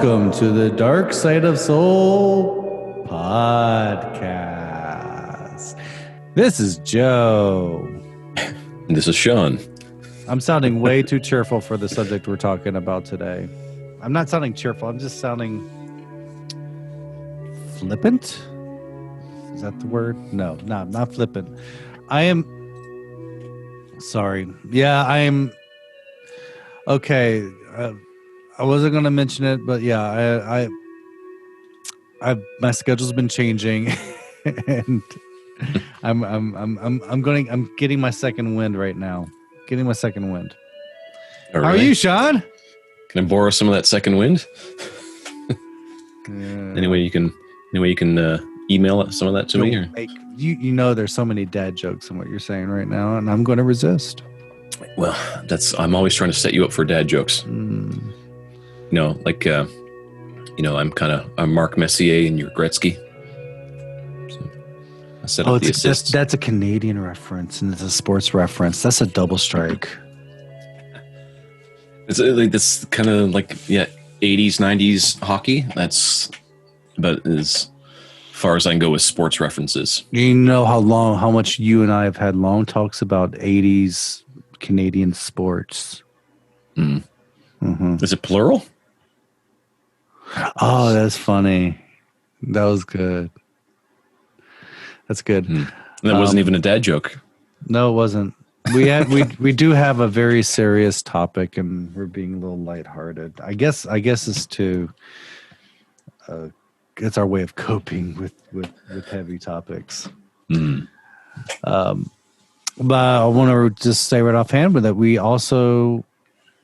Welcome to the Dark Side of Soul podcast. This is Joe. And this is Sean. I'm sounding way too cheerful for the subject we're talking about today. I'm not sounding cheerful. I'm just sounding flippant. Is that the word? No, not flippant. I am sorry. Yeah, I am. Okay. I wasn't going to mention it, but yeah, my schedule's been changing, and I'm getting my second wind right now. Getting my second wind. Oh, How are really? you, Sean? Can I borrow some of that second wind? Yeah. Any way you can email some of that to me? Or? You know, there's so many dad jokes in what you're saying right now, and I'm going to resist. Well, I'm always trying to set you up for dad jokes. Mm. I'm Mark Messier and you're Gretzky. So I set up the assists. That's a Canadian reference, and it's a sports reference. That's a double strike. It's like this kind of like 80s, 90s hockey. That's about as far as I can go with sports references. You know how much you and I have had long talks about 80s Canadian sports. Mm. Mm-hmm. Is it plural? Oh, that's funny. That was good. That's good. That wasn't even a dad joke. No, it wasn't. We do have a very serious topic, and we're being a little lighthearted. I guess it's it's our way of coping with heavy topics. Mm. But I want to just say right offhand that we also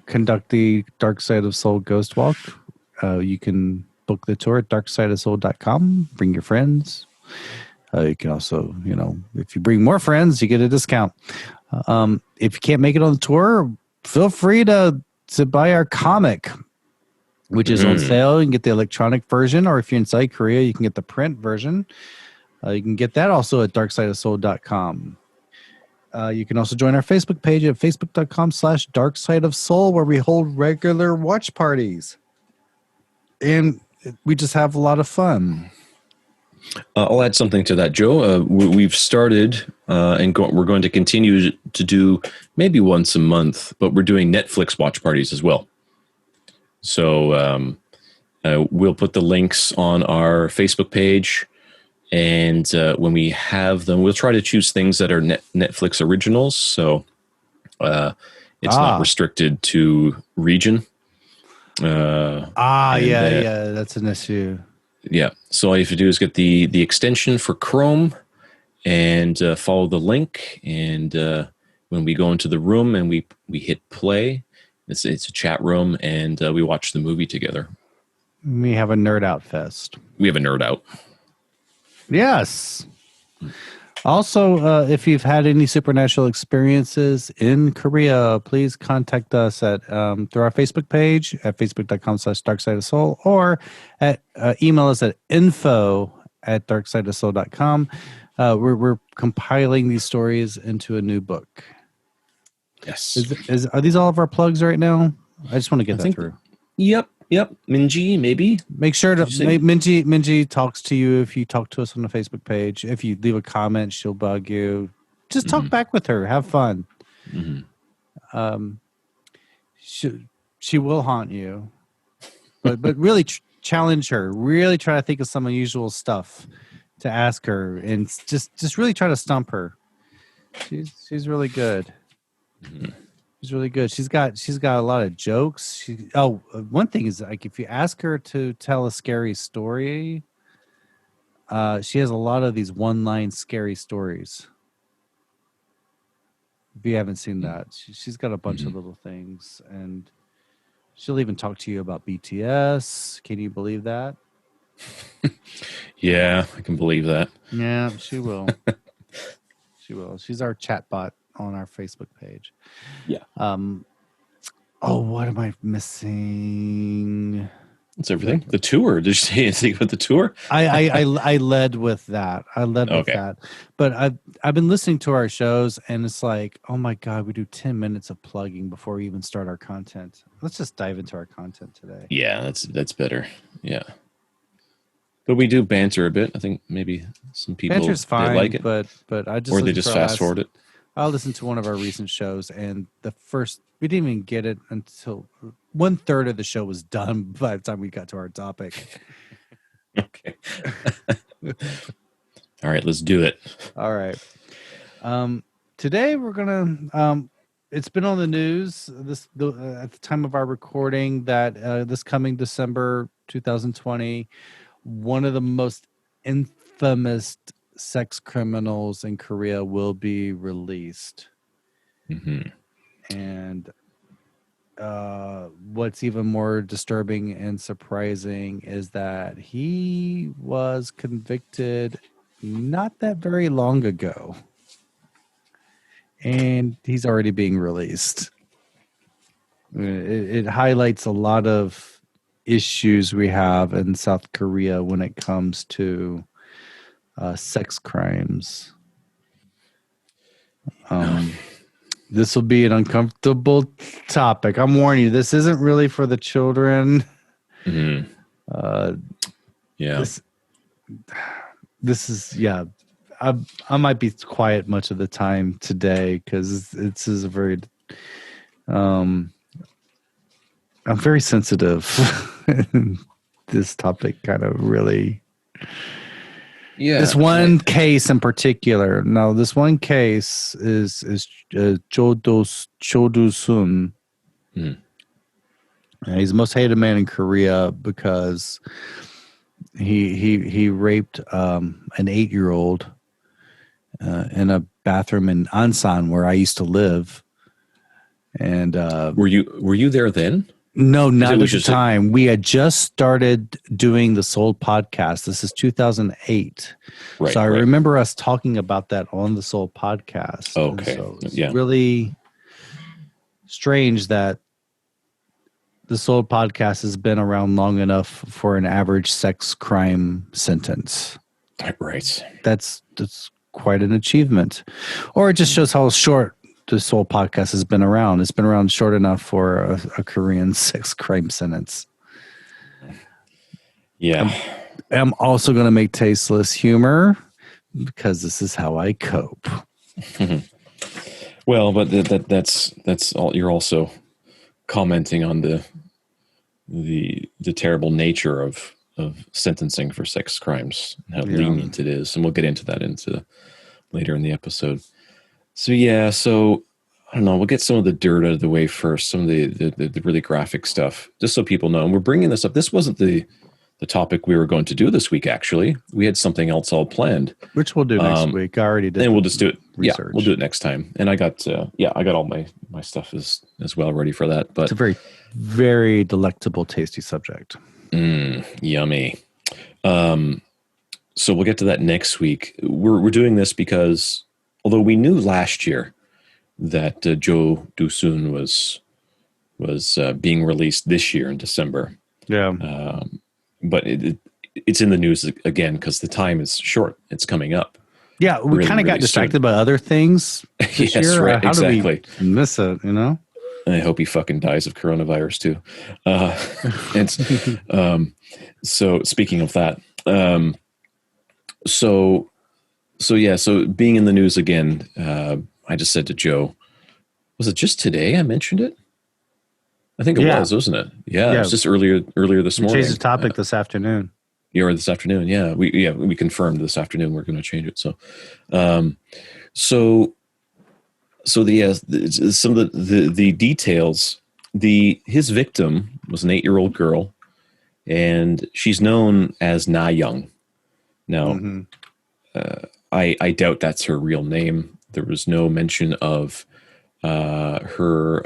conduct the Dark Side of Soul Ghost Walk. You can book the tour at darksideofsoul.com. Bring your friends. You can also, if you bring more friends, you get a discount. If you can't make it on the tour, feel free to buy our comic, which is on sale. You can get the electronic version, or if you're in South Korea, you can get the print version. You can get that also at darksideofsoul.com. You can also join our Facebook page at facebook.com/darksideofsoul, where we hold regular watch parties. And we just have a lot of fun. I'll add something to that, Joe. We've started and we're going to continue to do maybe once a month, but we're doing Netflix watch parties as well. So we'll put the links on our Facebook page. And when we have them, we'll try to choose things that are Netflix originals. So it's not restricted to region. That's an issue. Yeah. So all you have to do is get the extension for Chrome and follow the link. And when we go into the room and we hit play, it's a chat room, and we watch the movie together. We have a nerd out fest. We have a nerd out. Yes. Also, if you've had any supernatural experiences in Korea, please contact us at through our Facebook page at facebook.com/darksideofsoul, or at email us at info@darksideofsoul.com. We're compiling these stories into a new book. Yes. Are these all of our plugs right now? I just want to get that through. Yep. Minji, maybe. Make sure to Minji talks to you if you talk to us on the Facebook page. If you leave a comment, she'll bug you. Just talk back with her. Have fun. She will haunt you, but really challenge her. Really try to think of some unusual stuff to ask her, and just really try to stump her. She's really good. She's really good. She's got a lot of jokes. One thing is, like, if you ask her to tell a scary story, she has a lot of these one-line scary stories. If you haven't seen that, she's got a bunch of little things, and she'll even talk to you about BTS. Can you believe that? Yeah, I can believe that. Yeah, she will. She will. She's our chatbot on our Facebook page. Yeah. What am I missing? That's everything. The tour. Did you say anything about the tour? I led with that. I led with Okay. that. But I've been listening to our shows, and it's like, oh my God, we do 10 minutes of plugging before we even start our content. Let's just dive into our content today. Yeah, that's better. Yeah. But we do banter a bit. I think maybe some people Banter's fine, they like it, but I just or they listened just to our fast forward it. I listened to one of our recent shows, and we didn't even get it until 1/3 of the show was done by the time we got to our topic. Okay. All right, let's do it. All right. Today we're gonna. It's been on the news at the time of our recording that this coming December 2020, one of the most infamous sex criminals in Korea will be released. Mm-hmm. And what's even more disturbing and surprising is that he was convicted not that very long ago, and he's already being released. It highlights a lot of issues we have in South Korea when it comes to sex crimes. This will be an uncomfortable topic. I'm warning you, this isn't really for the children. Mm-hmm. Yeah. This is, yeah. I might be quiet much of the time today because this is a very, I'm very sensitive. This topic kind of really. Yeah. This one case in particular. Now, this one case is Cho Sun. Mm. He's the most hated man in Korea because he raped an 8-year-old in a bathroom in Ansan where I used to live. And were you there then? No, not at the time. We had just started doing the Seoul podcast. This is 2008. Right, so I remember us talking about that on the Seoul podcast. Okay. So it's really strange that the Seoul podcast has been around long enough for an average sex crime sentence. Right. That's quite an achievement. Or it just shows how short the Seoul podcast has been around. It's been around short enough for a Korean sex crime sentence. Yeah. I'm also going to make tasteless humor because this is how I cope. Well, but that's all. You're also commenting on the terrible nature of sentencing for sex crimes, how lenient it is, and we'll get into that later in the episode. So I don't know. We'll get some of the dirt out of the way first, some of the really graphic stuff, just so people know. And we're bringing this up. This wasn't the topic we were going to do this week. Actually, we had something else all planned, which we'll do next week. I already did. And we'll just do it. Research. Yeah, we'll do it next time. And I got all my stuff as well ready for that. But it's a very, very delectable, tasty subject. Yummy. So we'll get to that next week. We're doing this because although we knew last year that Cho Do-sun was being released this year in December. Yeah. But it's in the news again because the time is short. It's coming up. Yeah, we kind of got distracted by other things this year. Right, how exactly. do we miss it, you know? I hope he fucking dies of coronavirus too. So speaking of that, so being in the news again, I just said to Joe, was it just today I mentioned it? I think it was, wasn't it? Yeah, it was just earlier this morning. Changed the topic this afternoon. Or this afternoon, yeah. We confirmed this afternoon we're going to change it. So, some of the details. His victim was an 8-year-old girl, and she's known as Na Young. Now, I doubt that's her real name. There was no mention of her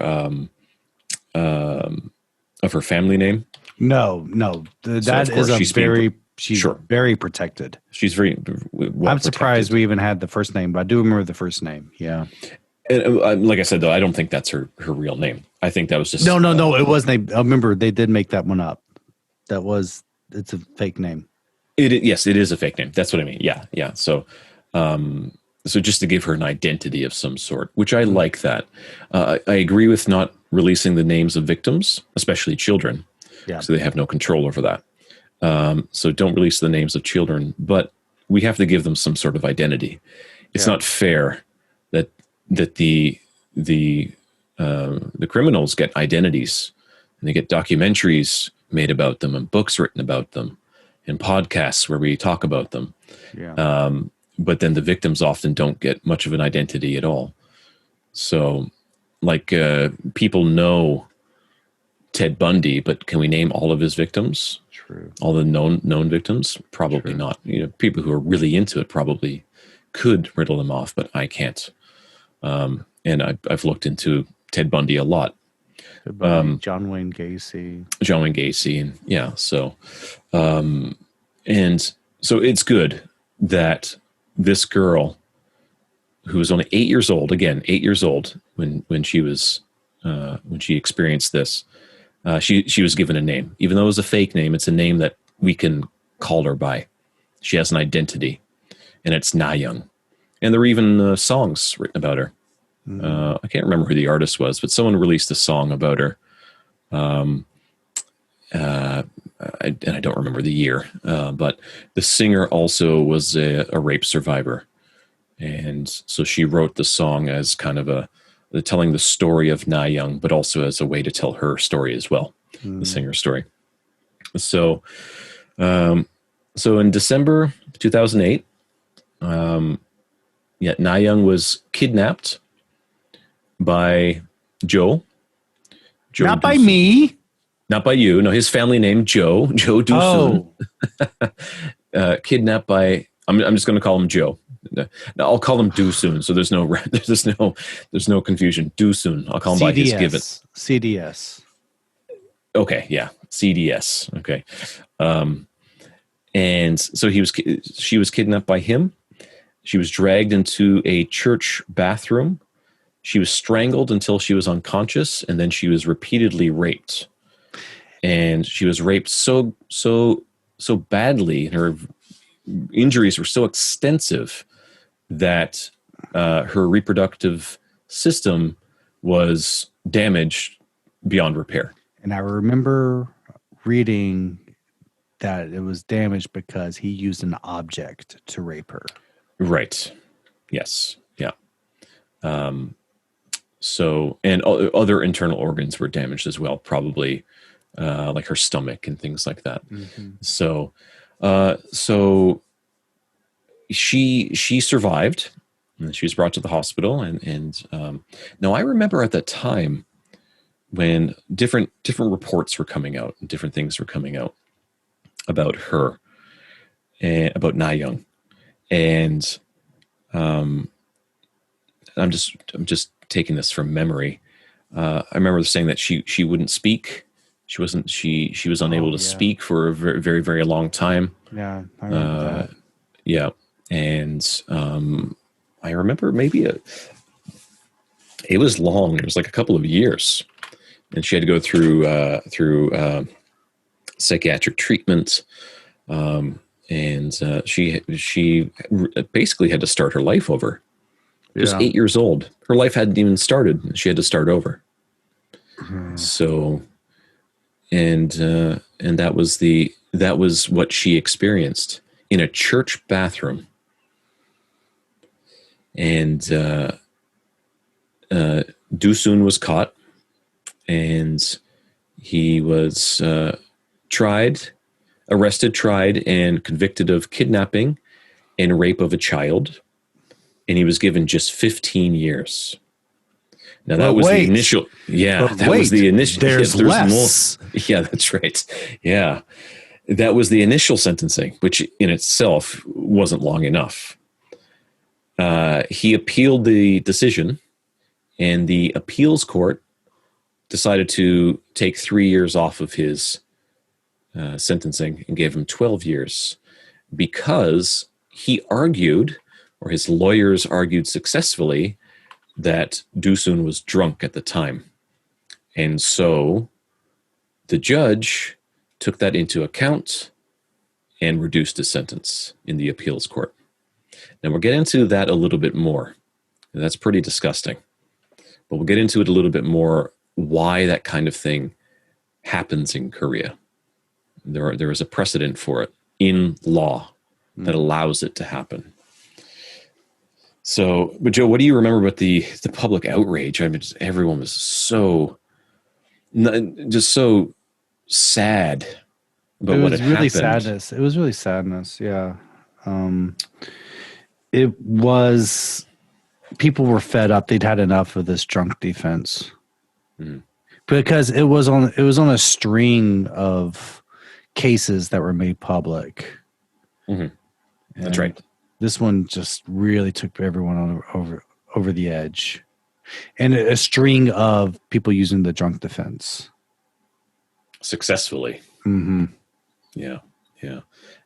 family name. No, that is she's very protected. She's very well I'm surprised we even had the first name, but I do remember the first name. Yeah. And, like I said, though, I don't think that's her real name. I think that was just no. It wasn't. I remember they did make that one up. it's a fake name. Yes, it is a fake name. That's what I mean. Yeah. So, so just to give her an identity of some sort, which I like that. I agree with not releasing the names of victims, especially children, Yeah. so they have no control over that. So don't release the names of children, but we have to give them some sort of identity. It's not fair that the criminals get identities and they get documentaries made about them and books written about them and podcasts where we talk about them. Yeah. But then the victims often don't get much of an identity at all. So, like, people know Ted Bundy, but can we name all of his victims? True. All the known victims? Probably not. People who are really into it probably could riddle them off, but I can't. And I've looked into Ted Bundy a lot. Ted Bundy, John Wayne Gacy, and yeah. So, and so it's good that this girl, who was only 8 years old, again 8 years old when she experienced this, she was given a name, even though it was a fake name. It's a name that we can call her by. She has an identity, and it's Na Young. And there were even songs written about her. I can't remember who the artist was, but someone released a song about her. And I don't remember the year, but the singer also was a rape survivor. And so she wrote the song as kind of telling the story of Na Young, but also as a way to tell her story as well, the singer's story. So, so in December 2008, Na Young was kidnapped by Joe. Not by me. Not by you. No, his family name, Joe Doosun. Oh. Kidnapped by, I'm just going to call him Joe. No, I'll call him Doosun. So there's no confusion. Doosun. I'll call him by his given. CDS. Okay. Yeah. CDS. Okay. And so she was kidnapped by him. She was dragged into a church bathroom. She was strangled until she was unconscious, and then she was repeatedly raped. And she was raped so badly, and her injuries were so extensive that her reproductive system was damaged beyond repair. And I remember reading that it was damaged because he used an object to rape her. Right. Yes. Yeah. So, and other internal organs were damaged as well, probably like her stomach and things like that. Mm-hmm. So she survived, and she was brought to the hospital. And now I remember at that time when different reports were coming out and different things were coming out about her and about Na Young. And I'm just taking this from memory. I remember saying that she wouldn't speak. She was unable to speak for a very, very, very long time. Yeah, I remember that. Yeah, and I remember maybe it was long. It was like a couple of years, and she had to go through psychiatric treatment. And she basically had to start her life over. Just 8 years old. Her life hadn't even started. She had to start over. So, and that was what she experienced in a church bathroom. And Doosun was caught, and he was arrested, tried, and convicted of kidnapping and rape of a child. And he was given just 15 years. Now that was the initial. Yeah, that was the initial. There's less. More. Yeah, that's right. Yeah, that was the initial sentencing, which in itself wasn't long enough. He appealed the decision, and the appeals court decided to take 3 years off of his sentencing and gave him 12 years because he argued, or his lawyers argued successfully, that Doosun was drunk at the time. And so the judge took that into account and reduced his sentence in the appeals court. Now we'll get into that a little bit more. That's pretty disgusting. But we'll get into it a little bit more, why that kind of thing happens in Korea. There is a precedent for it in law that allows it to happen. So, but Joe, what do you remember about the public outrage? I mean, everyone was just so sad about what had happened. Sadness. It was really sadness. Yeah. It was, people were fed up. They'd had enough of this drunk defense because it was on a string of cases that were made public. That's right. This one just really took everyone over the edge, and a string of people using the drunk defense successfully. Yeah.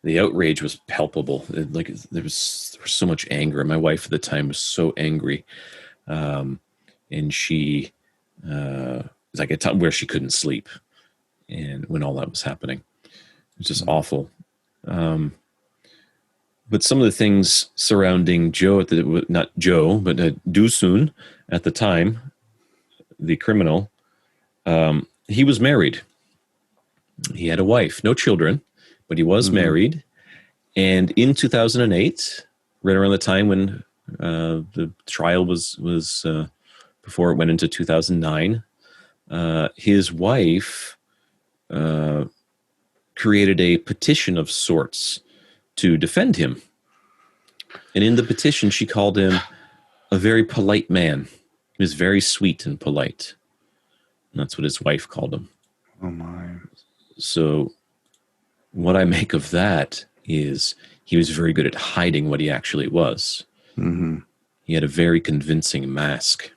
The outrage was palpable. There was so much anger. My wife at the time was so angry, and she was like a time where she couldn't sleep, and when all that was happening, it was just awful. But some of the things surrounding Joe, not Joe, but Doo-soon at the time, the criminal, he was married. He had a wife, no children, but he was married. And in 2008, right around the time when the trial was before it went into 2009, his wife created a petition of sorts to defend him. And in the petition, she called him a very polite man. He was very sweet and polite. And that's what his wife called him. Oh, my. So what I make of that is he was very good at hiding what he actually was. He had a very convincing mask.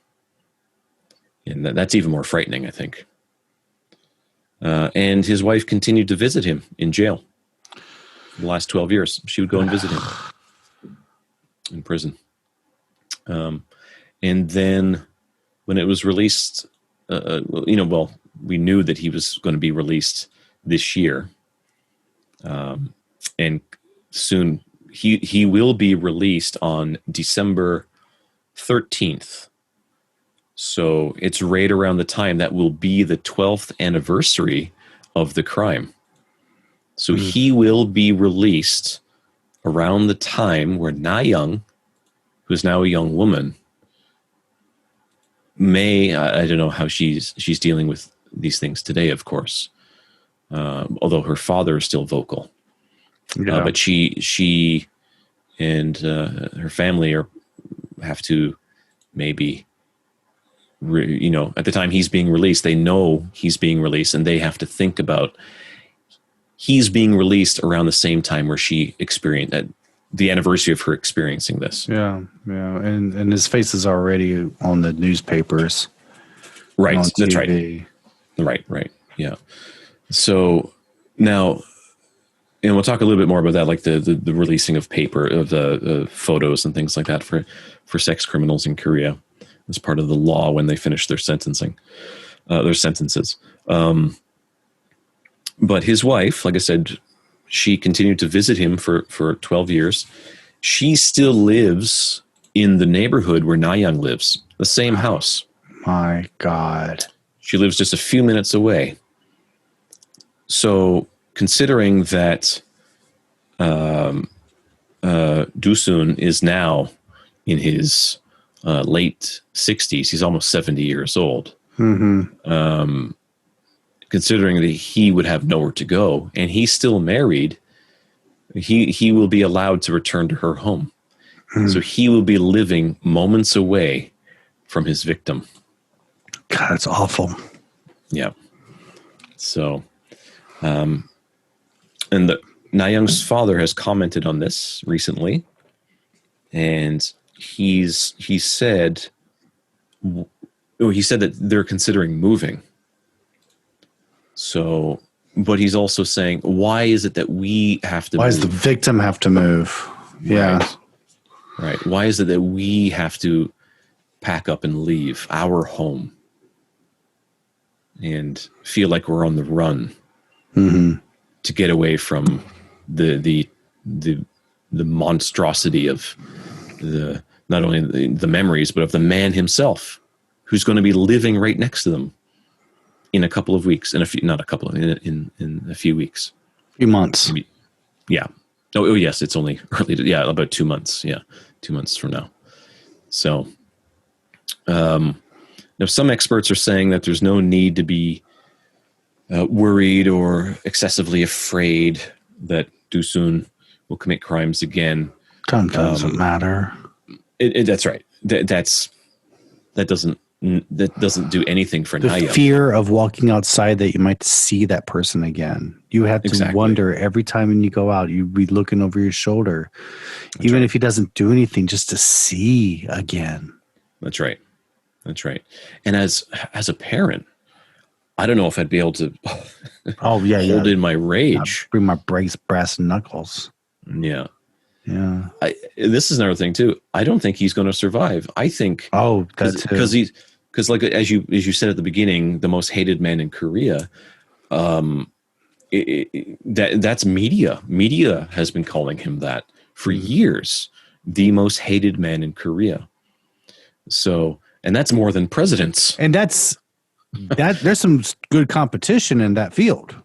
And that's even more frightening, I think. And his wife continued to visit him in jail. For the last 12 years, she would go and visit him in prison. And then when it was released, we knew that he was going to be released this year. And soon he will be released on December 13th. So it's right around the time that will be the 12th anniversary of the crime. So he will be released around the time where Na Young, who's now a young woman, I don't know how she's dealing with these things today, of course, although her father is still vocal. Yeah. But she and her family have to maybe, at the time he's being released, they know he's being released, and they have to think about he's being released around the same time where she experienced the anniversary of her experiencing this. Yeah. And his face is already on the newspapers. Right. That's right. Right. Yeah. So now, and we'll talk a little bit more about that, like the releasing of paper, of the photos and things like that for sex criminals in Korea as part of the law when they finish their sentencing, their sentences. But his wife, like I said, she continued to visit him for 12 years. She still lives in the neighborhood where Na Young lives, the same house. My God. She lives just a few minutes away. So considering that Doo-soon is now in his late 60s, he's almost 70 years old. Considering that he would have nowhere to go, and he's still married, he will be allowed to return to her home. So he will be living moments away from his victim. God, that's awful. Yeah. So, and Na Young's father has commented on this recently, and he said that they're considering moving. So, but he's also saying, why is it that we have to move? Why does the victim have to move? Yeah. Right. Why is it that we have to pack up and leave our home and feel like we're on the run? to get away from the monstrosity of the not only the memories, but of the man himself, who's going to be living right next to them in a couple of weeks, in a few weeks, few months. Maybe, yeah. Oh, yes, it's only early. Yeah, about 2 months. Yeah, 2 months from now. So, now some experts are saying that there's no need to be worried or excessively afraid that Dusun will commit crimes again. Doesn't matter. That's right. That doesn't do anything for the Nayam. Fear of walking outside that you might see that person again. You have to wonder every time when you go out, you'd be looking over your shoulder, even if he doesn't do anything, just to see again. That's right. And as a parent, I don't know if I'd be able to hold in my rage. Bring my brass knuckles. Yeah. Yeah. This is another thing too. I don't think he's going to survive. I think because like as you said at the beginning, the most hated man in Korea. That's media. Media has been calling him that for years. The most hated man in Korea. So, and that's more than presidents. And there's some good competition in that field.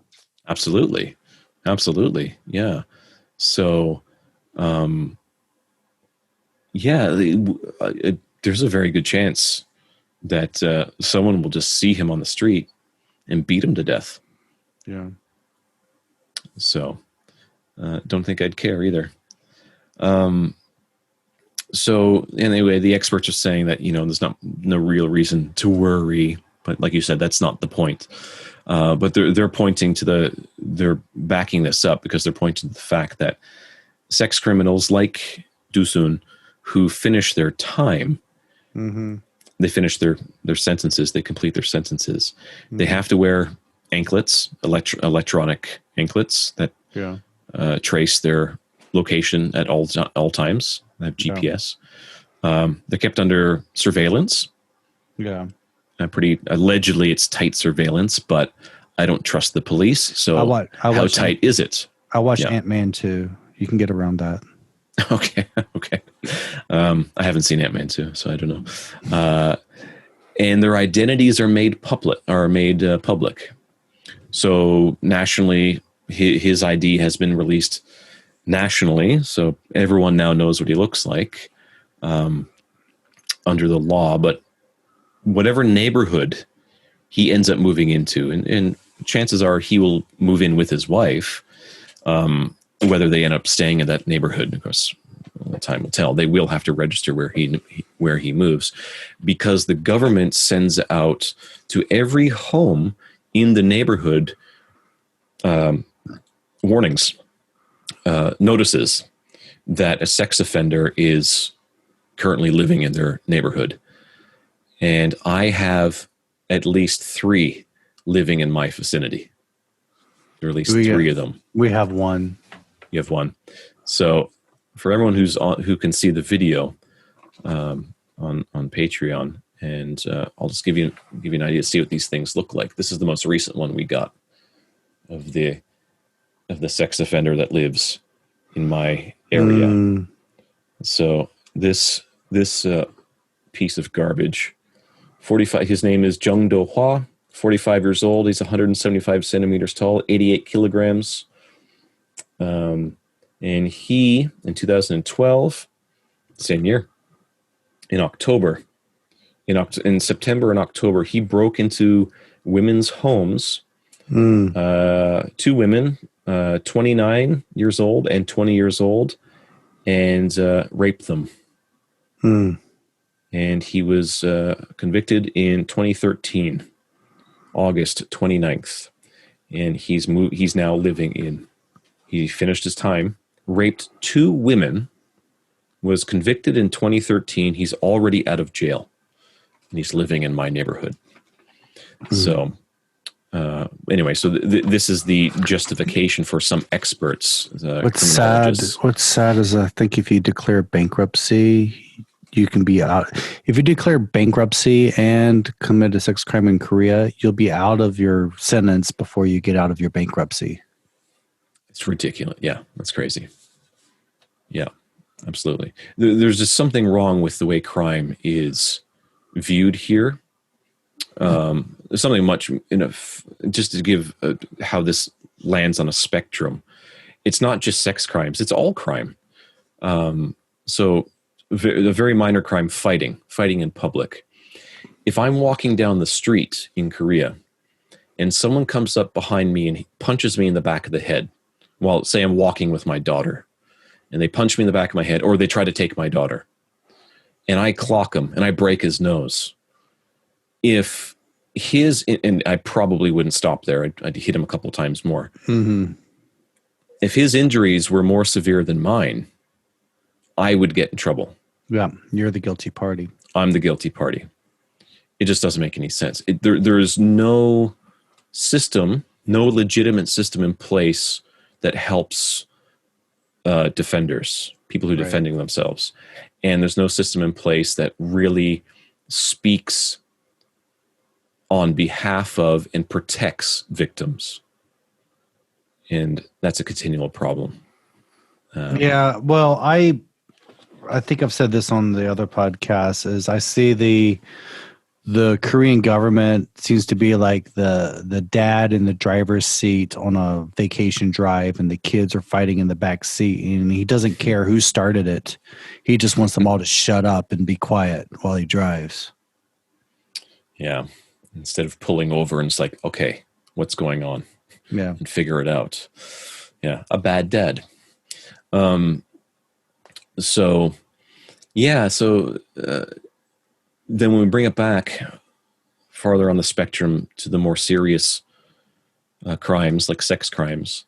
Absolutely. Yeah. So, there's a very good chance that someone will just see him on the street and beat him to death. Yeah. So, don't think I'd care either. So anyway, the experts are saying that, there's no real reason to worry, but like you said, that's not the point. But they're pointing to they're backing this up because they're pointing to the fact that sex criminals like Dusun, who finish their time, they finish their sentences, they complete their sentences. They have to wear anklets, electronic anklets that trace their location at all times. They have GPS. They're kept under surveillance. Yeah. Allegedly it's tight surveillance, but I don't trust the police. So how tight is it? I watched Ant-Man 2. You can get around that. Okay. I haven't seen Ant-Man 2, so I don't know. And their identities are made public. So nationally, his ID has been released nationally, so everyone now knows what he looks like under the law. But whatever neighborhood he ends up moving into, and chances are he will move in with his wife, whether they end up staying in that neighborhood, of course, time will tell. They will have to register where he moves, because the government sends out to every home in the neighborhood warnings, notices that a sex offender is currently living in their neighborhood. And I have at least 3 living in my vicinity. There are at least 3 of them. We have 1. You have 1. So for everyone who can see the video on Patreon, and I'll just give you an idea to see what these things look like. This is the most recent one we got of the sex offender that lives in my area. So this piece of garbage, 45. His name is Jung Do Hwa, 45 years old. He's 175 centimeters tall, 88 kilograms. And he, in 2012, same year, in September and October, he broke into women's homes. 2 women, 29 years old and 20 years old, and raped them. And he was convicted in 2013, August 29th. And he's now he finished his time, raped 2 women, was convicted in 2013. He's already out of jail, and he's living in my neighborhood. So anyway, so this is the justification for some experts. What's sad is I think if you declare bankruptcy, you can be out. If you declare bankruptcy and commit a sex crime in Korea, you'll be out of your sentence before you get out of your bankruptcy. It's ridiculous. Yeah, that's crazy. Yeah, absolutely. There's just something wrong with the way crime is viewed here. There's something much just to give how this lands on a spectrum. It's not just sex crimes; it's all crime. So, the very minor crime, fighting in public. If I'm walking down the street in Korea and someone comes up behind me and he punches me in the back of the head, while say I'm walking with my daughter, and they punch me in the back of my head, or they try to take my daughter, and I clock him and I break his nose. If and I probably wouldn't stop there. I'd hit him a couple times more. Mm-hmm. If his injuries were more severe than mine, I would get in trouble. Yeah, you're the guilty party. I'm the guilty party. It just doesn't make any sense. There is no system, no legitimate system in place that helps defenders, people who are defending themselves. And there's no system in place that really speaks on behalf of and protects victims. And that's a continual problem. Yeah, well, I think I've said this on the other podcast, is I see the Korean government seems to be like the dad in the driver's seat on a vacation drive, and the kids are fighting in the back seat, and he doesn't care who started it. He just wants them all to shut up and be quiet while he drives. Yeah. Instead of pulling over and it's like, okay, what's going on? Yeah. And figure it out. Yeah. A bad dad. So then when we bring it back farther on the spectrum to the more serious crimes like sex crimes,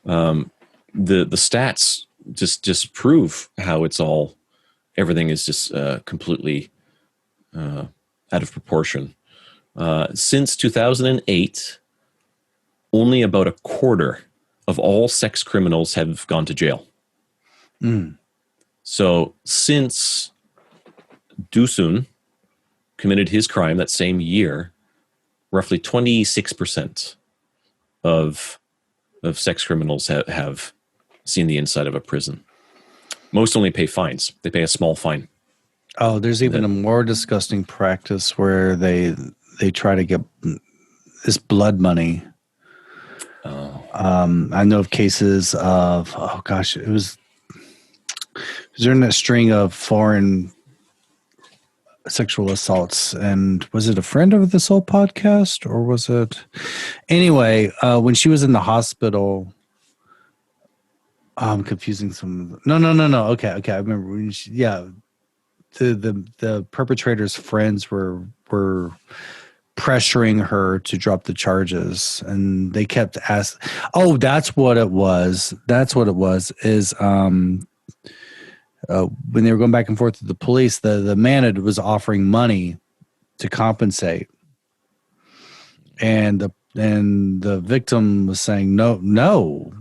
the stats just prove how everything is just completely out of proportion. Since 2008, only about a quarter of all sex criminals have gone to jail. Mm. So since Doosun committed his crime that same year, roughly 26% of sex criminals have seen the inside of a prison. Most only pay fines. They pay a small fine. Oh, there's even a more disgusting practice where they try to get this blood money. Oh. I know of cases of, it was during that string of foreign sexual assaults. And was it a friend of this whole podcast, or was it anyway, when she was in the hospital? I'm confusing some. No. Okay. I remember when the perpetrator's friends were pressuring her to drop the charges, and they kept asking. Oh, that's what it was. Is when they were going back and forth with the police, the man was offering money to compensate, and the victim was saying no.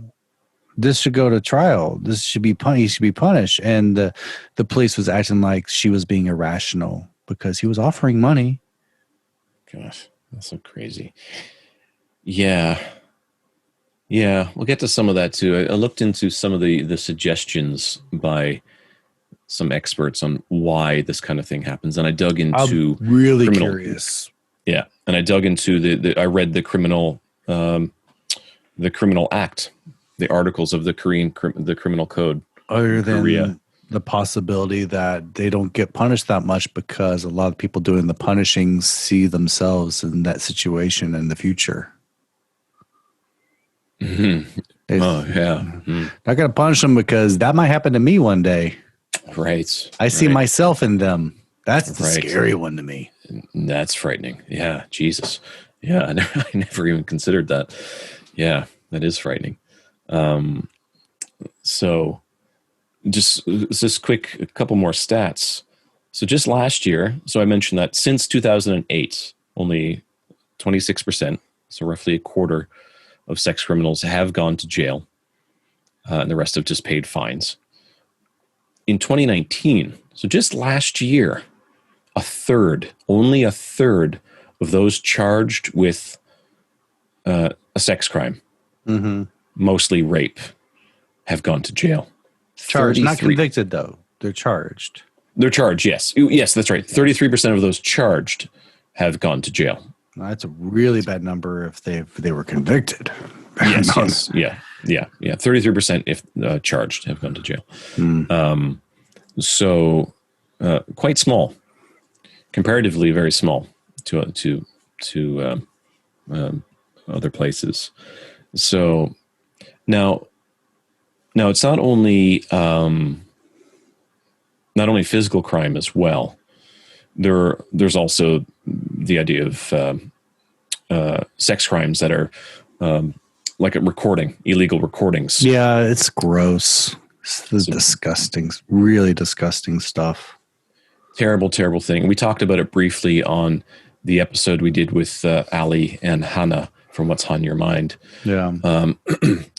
This should go to trial. This should be punished. He should be punished. And the police was acting like she was being irrational because he was offering money. Gosh, that's so crazy. Yeah. We'll get to some of that too. I looked into some of the suggestions by some experts on why this kind of thing happens, and I dug into. I'm really curious. Yeah, and I dug into I read the criminal act. The articles of the criminal code. Other than Korea. The possibility that they don't get punished that much because a lot of people doing the punishing see themselves in that situation in the future. Mm-hmm. Oh, yeah. Mm. Not going to punish them because that might happen to me one day. Right. I see myself in them. That's the scary one to me. That's frightening. Yeah. Jesus. Yeah. I never even considered that. Yeah. That is frightening. So just quick, a couple more stats. So just last year, so I mentioned that since 2008, only 26%, so roughly a quarter of sex criminals have gone to jail, and the rest have just paid fines. In 2019, so just last year, only a third of those charged with a sex crime mostly rape, have gone to jail. Charged, not 33 convicted though. They're charged. They're charged, yes. Yes, that's right. 33% of those charged have gone to jail. That's a really bad number if they were convicted. Yes. Yeah. 33% if charged have gone to jail. So quite small, comparatively very small to other places. So now it's not only physical crime as well. There's also the idea of sex crimes that are like illegal recordings. Yeah, it's gross. It's disgusting, really disgusting stuff. Terrible thing. We talked about it briefly on the episode we did with Ali and Hannah from What's on Your Mind. Yeah.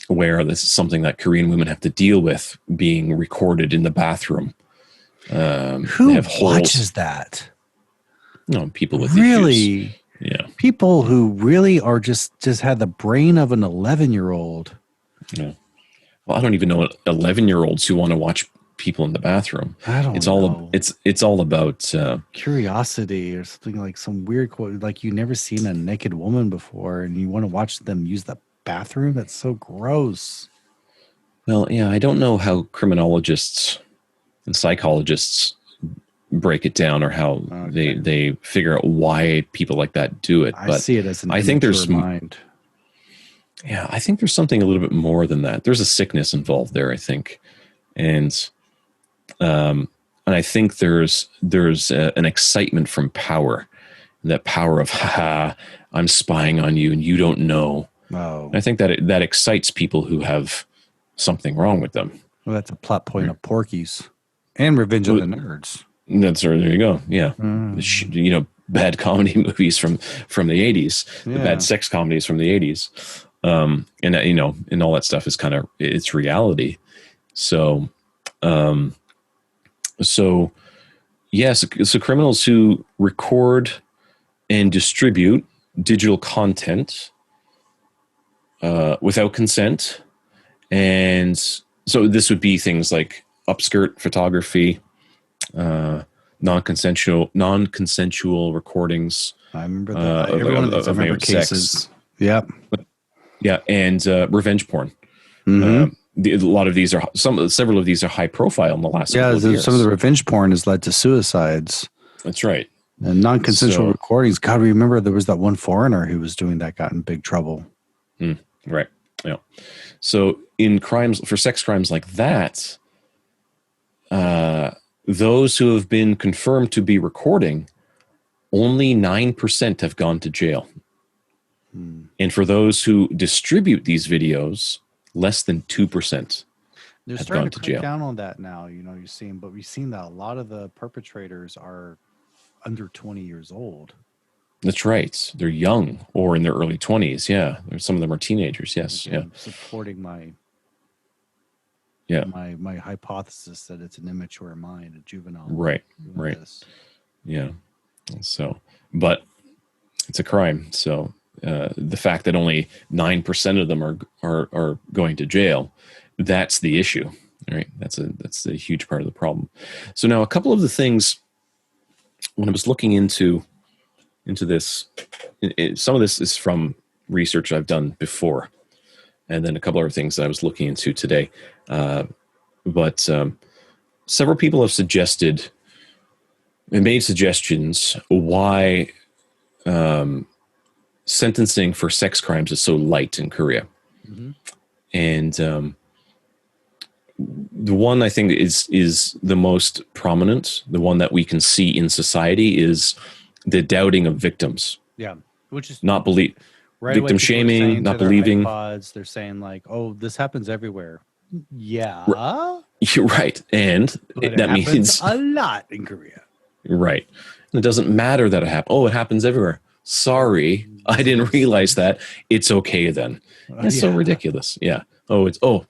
Where this is something that Korean women have to deal with, being recorded in the bathroom. Who watches that? People with really issues. Yeah. People who really are just had the brain of an 11-year-old. Yeah. Well, I don't even know 11-year-olds who want to watch people in the bathroom. I don't know. It's all about curiosity or something, like some weird quote, like you never seen a naked woman before and you want to watch them use the bathroom. That's so gross. Well, yeah, I don't know how criminologists and psychologists break it down or how they figure out why people like that do it. I see it as an I think there's mind. Yeah, I think there's something a little bit more than that. There's a sickness involved there, I think, and I think there's an excitement from power, that power of I'm spying on you and you don't know. Oh, I think that excites people who have something wrong with them. Well, that's a plot point of Porky's and Revenge of the Nerds. There you go. Yeah, bad comedy movies from the 80s, the bad sex comedies from the 80s. And all that stuff is it's reality. So yes, so criminals who record and distribute digital content without consent, and so this would be things like upskirt photography, non-consensual recordings. I remember that. Every one of these. I remember cases. Sex. Yep. Yeah, and revenge porn. Mm-hmm. A lot of these are several of these are high profile in the last. Yeah, some of the revenge porn has led to suicides. That's right. And non-consensual recordings. God, remember there was that one foreigner who was doing that, got in big trouble. Right. Yeah. So in sex crimes like that, those who have been confirmed to be recording, only 9% have gone to jail. And for those who distribute these videos, less than 2%. They're starting to crack down on that now. We've seen that a lot of the perpetrators are under 20 years old. That's right. They're young or in their early 20s. Yeah. Some of them are teenagers. Yes. Again, supporting my hypothesis that it's an immature mind, a juvenile. Right. Yeah. So, but it's a crime. So the fact that only 9% of them are going to jail, that's the issue. Right. That's a huge part of the problem. So now a couple of the things when I was looking into this, some of this is from research I've done before, and then a couple other things that I was looking into today. But several people have suggested and made suggestions why sentencing for sex crimes is so light in Korea. Mm-hmm. And the one I think is the most prominent, the one that we can see in society, is the doubting of victims. Yeah, which is not believe, right, victim shaming, not believing. iPods, they're saying like, "Oh, this happens everywhere." Yeah, you're right, and that means a lot in Korea. Right, and it doesn't matter that it happens. Oh, it happens everywhere. Sorry, I didn't realize that. It's okay then. That's so ridiculous. Yeah.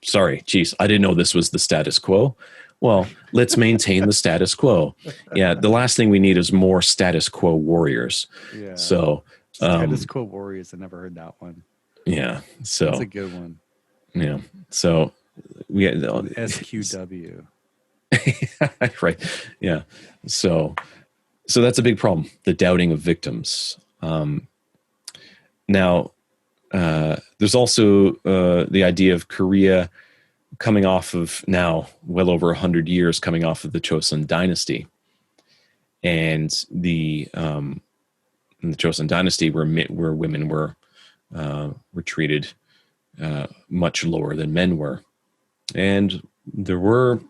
Sorry. Geez, I didn't know this was the status quo. Well, let's maintain the status quo. Yeah, the last thing we need is more status quo warriors. Yeah. So status quo warriors. I never heard that one. Yeah. So that's a good one. Yeah. So we had SQW. right. Yeah. So that's a big problem. The doubting of victims. Now, there's also the idea of Korea coming off of now well over 100 years coming off of the Chosun dynasty, and in the Chosun dynasty where women were treated much lower than men were, and there were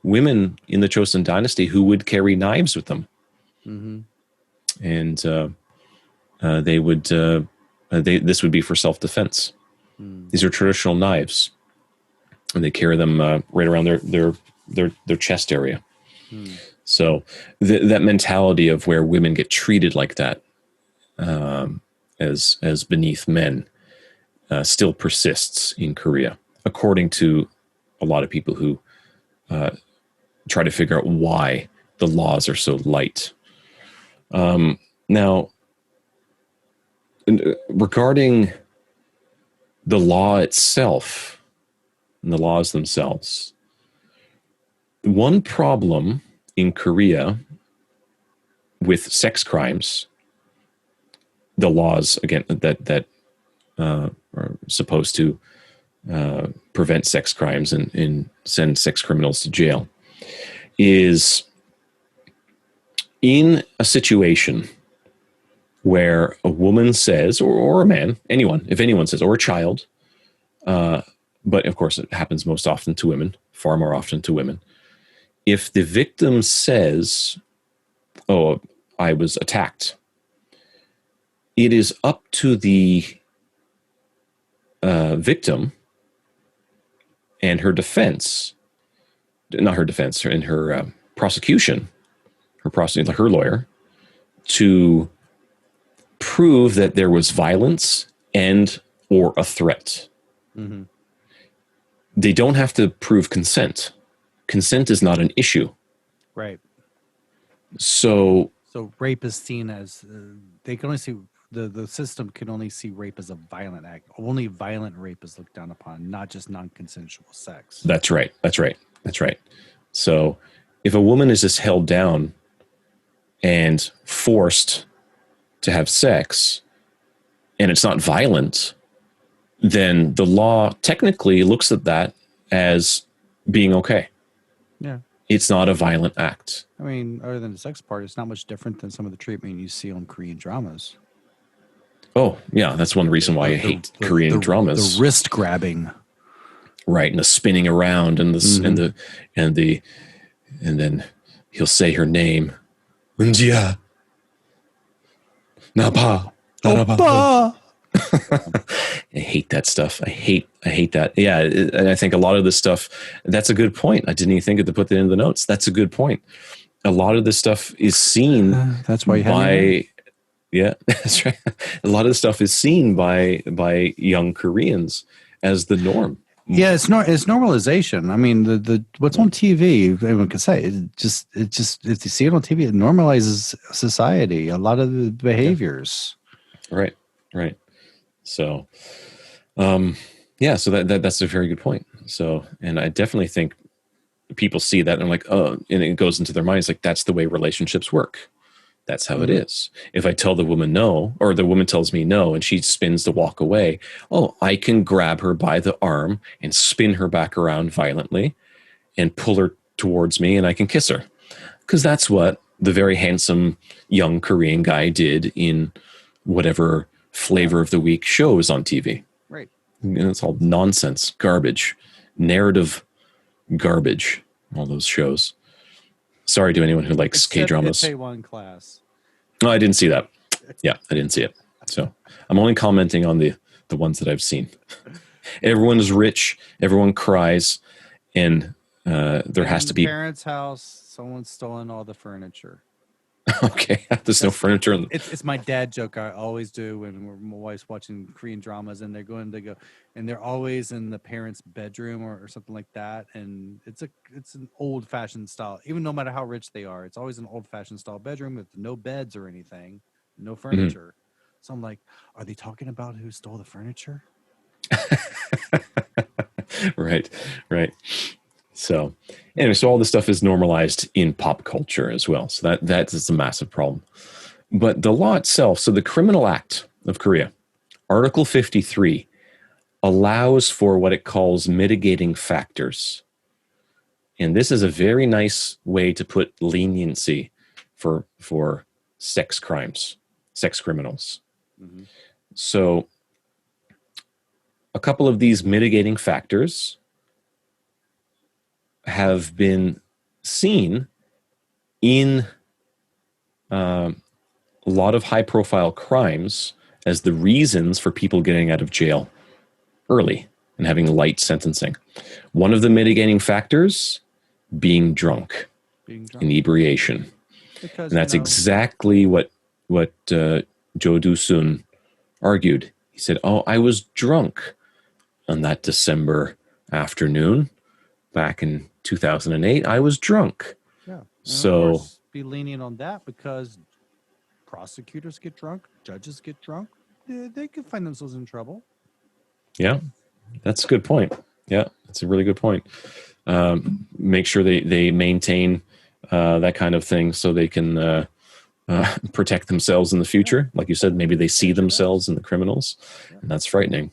women in the Chosun dynasty who would carry knives with them, and they would this would be for self-defense. These are traditional knives, and they carry them right around their chest area. So that mentality of where women get treated like that, as beneath men, still persists in Korea, according to a lot of people who try to figure out why the laws are so light. Now, regarding the law itself and the laws themselves, one problem in Korea with sex crimes, the laws again that are supposed to prevent sex crimes and send sex criminals to jail, is in a situation where a woman says, or a man, anyone, if anyone says, or a child, but of course it happens most often to women, far more often to women. If the victim says, "Oh, I was attacked," it is up to the victim and her defense, not her defense, in her prosecution, her lawyer, to prove that there was violence and or a threat. They don't have to prove consent. Consent is not an issue. Right. So rape is seen as they can only see the system can only see rape as a violent act. Only violent rape is looked down upon, not just non-consensual sex. That's right. So if a woman is just held down and forced to have sex and it's not violent, then the law technically looks at that as being okay. Yeah. It's not a violent act. I mean, other than the sex part, it's not much different than some of the treatment you see on Korean dramas. Oh, yeah. That's one reason why I hate Korean dramas. The wrist grabbing. Right. And the spinning around and and then he'll say her name. Unjia. Napa. Opa. I hate that stuff. I hate that. Yeah. And I think a lot of this stuff, that's a good point. I didn't even think of to put that in the notes. That's a good point. A lot of this stuff is seen that's why you have yeah, that's right. A lot of this stuff is seen by young Koreans as the norm. Yeah, it's normalization. I mean, the what's on TV, everyone can say it just if you see it on TV, it normalizes society. A lot of the behaviors. Right. So, yeah. So that's a very good point. So, and I definitely think people see that and I'm like, oh, and it goes into their minds like that's the way relationships work. That's how it is. If I tell the woman no, or the woman tells me no, and she spins to walk away, oh, I can grab her by the arm and spin her back around violently and pull her towards me, and I can kiss her. Because that's what the very handsome young Korean guy did in whatever flavor of the week shows on TV. Right. And it's all nonsense, garbage, narrative garbage, all those shows. Sorry to anyone who likes K-dramas. K1 class. No, I didn't see that. Yeah, I didn't see it. So I'm only commenting on the ones that I've seen. Everyone is rich. Everyone cries. And there has to be... parents' house, someone's stolen all the furniture. Okay, there's no furniture. It's my dad joke I always do when my wife's watching Korean dramas and they're always in the parents' bedroom or something like that, and it's an old fashioned style. Even no matter how rich they are, it's always an old fashioned style bedroom with no beds or anything, no furniture. So I'm like, are they talking about who stole the furniture? Right, right. So anyway, so all this stuff is normalized in pop culture as well. So that is a massive problem. But the law itself, so the Criminal Act of Korea, Article 53, allows for what it calls mitigating factors. And this is a very nice way to put leniency for sex crimes, sex criminals. Mm-hmm. So a couple of these mitigating factors have been seen in a lot of high profile crimes as the reasons for people getting out of jail early and having light sentencing. One of the mitigating factors being drunk, inebriation. Because, and that's exactly what Jo Do-sun argued. He said, "Oh, I was drunk on that December afternoon back in 2008. I was drunk." Yeah. And so of course, be lenient on that because prosecutors get drunk, judges get drunk. They can find themselves in trouble. Yeah, that's a good point. Yeah, that's a really good point. Make sure they maintain that kind of thing so they can protect themselves in the future. Like you said, maybe they see themselves in the criminals, and that's frightening.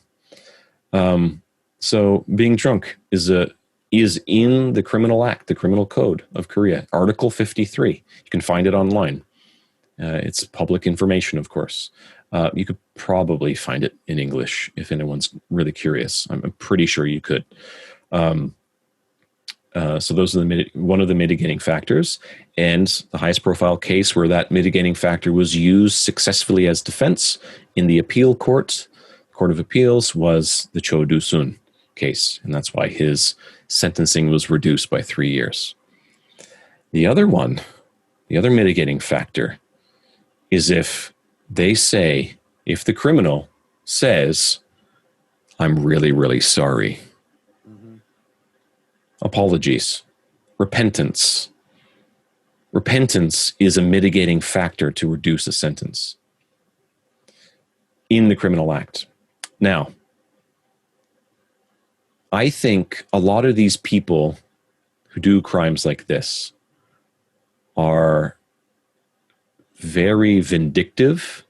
So being drunk is in the Criminal Act, the Criminal Code of Korea, Article 53. You can find it online. It's public information, of course. You could probably find it in English if anyone's really curious. I'm pretty sure you could. So those are one of the mitigating factors. And the highest profile case where that mitigating factor was used successfully as defense in the appeal court of appeals, was the Cho Do-sun case. And that's why his sentencing was reduced by 3 years. The other mitigating factor is if the criminal says, "I'm really, really sorry." Mm-hmm. Apologies. Repentance. Repentance is a mitigating factor to reduce a sentence in the Criminal Act. Now, I think a lot of these people who do crimes like this are very vindictive.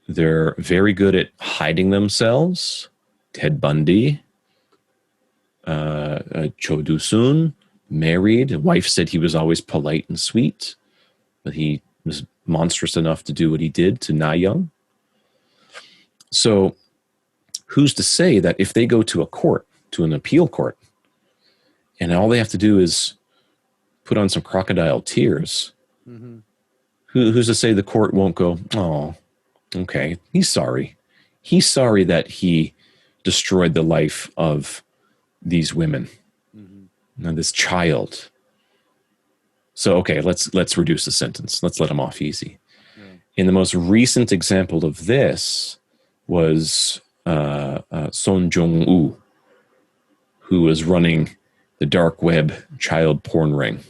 They're very good at hiding themselves. Ted Bundy, Cho Do-sun, married. The wife said he was always polite and sweet, but he was monstrous enough to do what he did to Na Young. So who's to say that if they go to an appeal court, and all they have to do is put on some crocodile tears, mm-hmm. Who's to say the court won't go, "Oh, okay, he's sorry. He's sorry that he destroyed the life of these women, mm-hmm. and this child. So, okay, let's reduce the sentence. Let's let him off easy." Yeah. In the most recent example of this was Son Jong-woo, who was running the dark web child porn ring.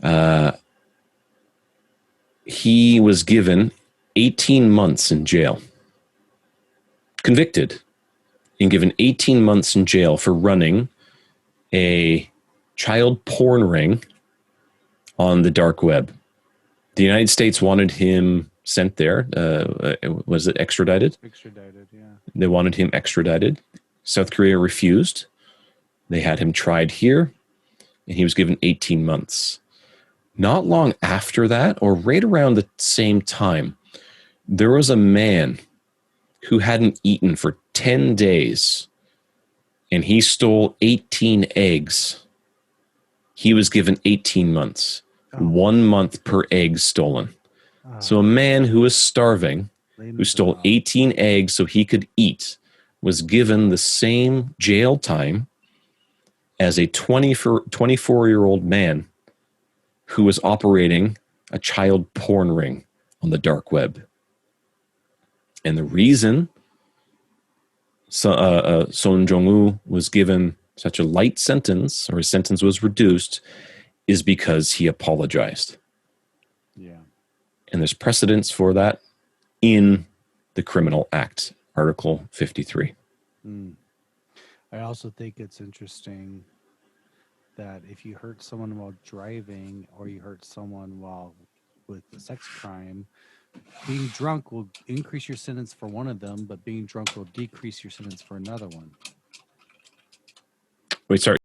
Mm-hmm. He was given 18 months in jail, convicted, and given 18 months in jail for running a child porn ring on the dark web. The United States wanted him sent there. Was it extradited? Extradited, yeah. They wanted him extradited. South Korea refused. They had him tried here, and he was given 18 months. Not long after that, or right around the same time, there was a man who hadn't eaten for 10 days, and he stole 18 eggs. He was given 18 months, 1 month per egg stolen. So a man who was starving, who stole 18 eggs so he could eat, was given the same jail time as a 24-year-old man who was operating a child porn ring on the dark web. And the reason Son Jong-woo was given such a light sentence, or his sentence was reduced, is because he apologized. Yeah. And there's precedence for that in the Criminal Act, Article 53. I also think it's interesting that if you hurt someone while driving or you hurt someone while with a sex crime, being drunk will increase your sentence for one of them, but being drunk will decrease your sentence for another one. Wait, sorry.